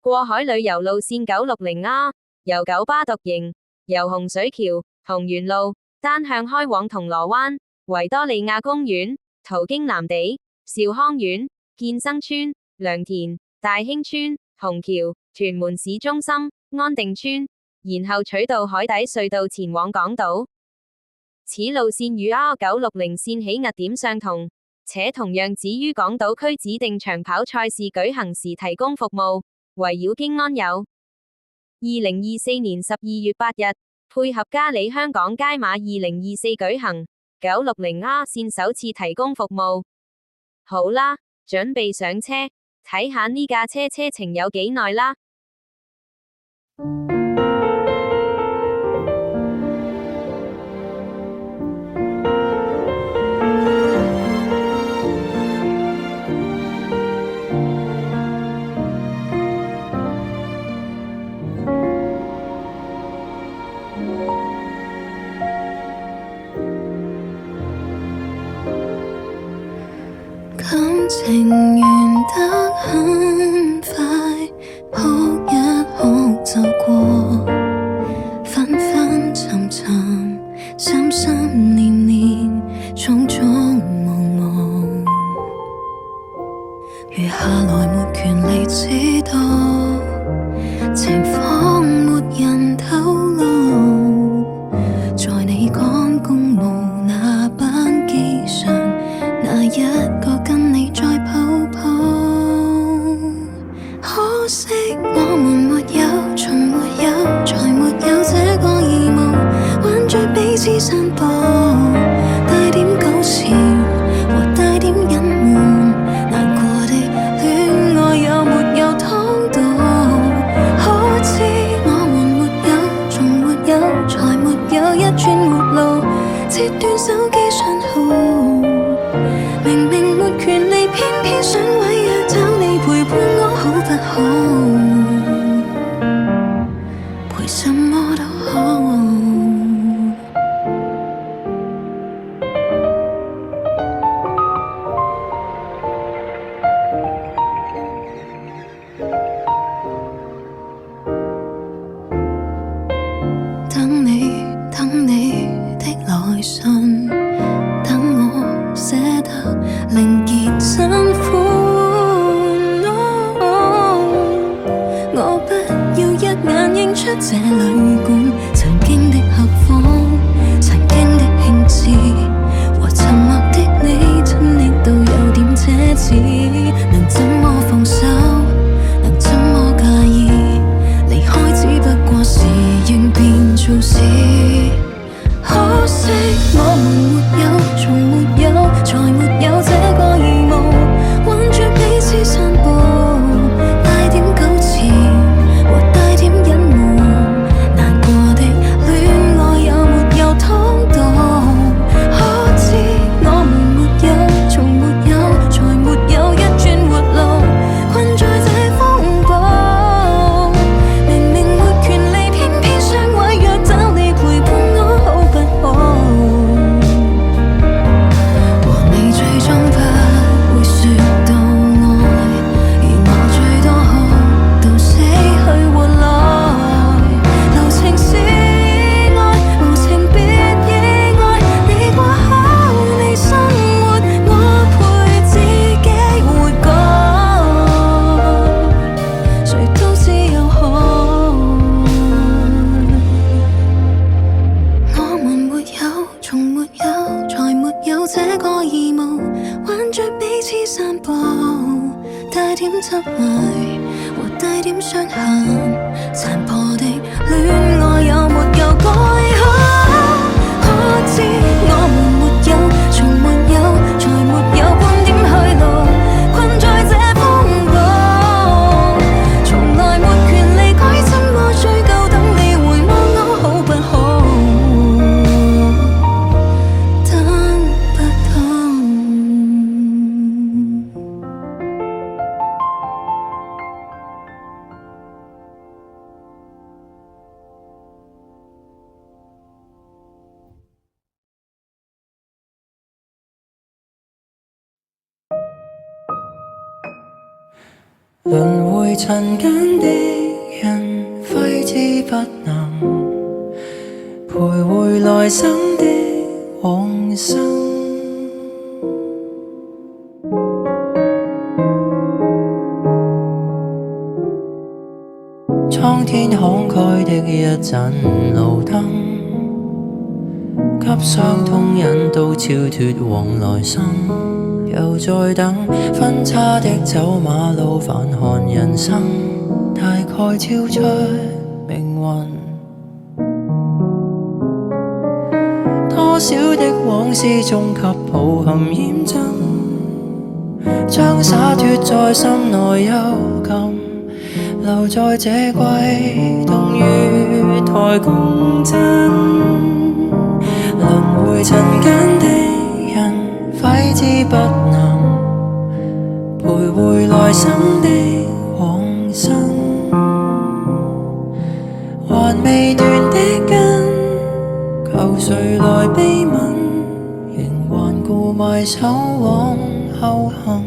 過海旅遊路線960A，由九巴獨營，由洪水橋、洪元路單向開往銅鑼灣、維多利亞公園，途經藍地、兆康苑、建生村、良田、大興村、虹橋、屯門市中心、安定村，然後取道海底隧道前往港島。此路線與 R960線起訖點相同，且同樣只於港島區指定長跑賽事舉行時提供服務，圍繞經安有。2024年12月8日，配合嘉里香港街馬2024舉行，960A線首次提供服務。好啦，準備上車，睇下呢架車車程有幾耐啦。感情完得很快，哭一哭就過，分分沉沉，心心念念，種種茫茫。餘下來沒權利知道，情況沒人透露。在你趕公務那班機上，那一個跟你再抱抱，可惜我們沒有，從沒有，才沒有這個義務，挽着彼此散步，帶點糾纏和帶點隱瞞，難過的戀愛有沒有通道？可知我們沒有，從沒有，才沒有一寸活路，切斷手機信號。明明沒權利，偏偏想毀約，找你陪伴我好不好？陪什麼都好。等你，等你的來信，等我寫得另結新歡。我不要一眼認出這旅館曾經的客房，曾經的興致和沉默的你，親昵到有點奢侈。能怎麼放手？能怎麼介意？離開只不過是應變做事。可惜我們沒有，從沒有，才沒有這個義務，挽着彼此散步，帶點糾纏和帶點隱瞞，難過的戀愛有沒有通道？可知我們沒有，從沒有，才沒有一寸活路，困在這風暴。明明沒權利，偏偏想毀約，找你陪伴我好不好？和你最終不會說到愛，而我最多哭到死去活來。流程是愛，無情別意外，你過好你生活，我陪自己活過，誰都只有好。我們沒有，從沒有，才沒有這個義務，挽着彼此散步，帶點執迷和帶點傷痕，殘破的戀愛有沒有改好？可知我們沒有，從沒有，才沒有半點去路，困在這風暴，從來沒權利該怎麼追究，等你回望我好不好？等不到。輪迴塵間的人，揮之不能，徘徊來生的往生。蒼天慷慨的一盞路燈，給傷痛引導超脫往來生。又在等分岔的走馬路，反看人生，大概超出命運。多少的往事中給抱憾驗證，將灑脫在心內幽禁，留在這季冬雨台共振。輪迴塵間的人，揮之不能，徘徊來生的往生。還未斷的根，求誰來悲憫，仍頑固埋首往後行。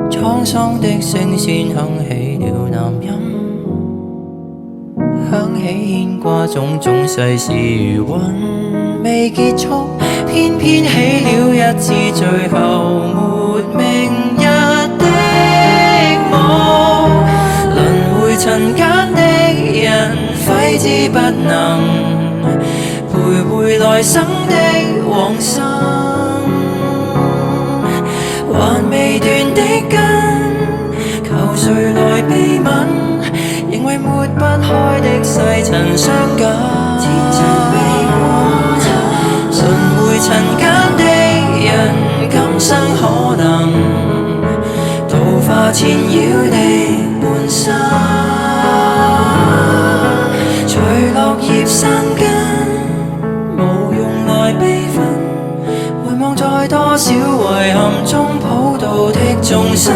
滄桑的聲線響起了南音，響起牽掛種種世事如雲未結束，偏偏起了一次最後沒明日的夢。輪迴塵間的人，揮之不能，徘徊來生的往生。還未斷的根，求誰來悲憫，仍為抹不開的世塵相緊。輪迴塵間的人，今生可能度化纏繞的半生。隨落葉生根，無用來悲憤，回望在多少遺憾中普渡的眾生。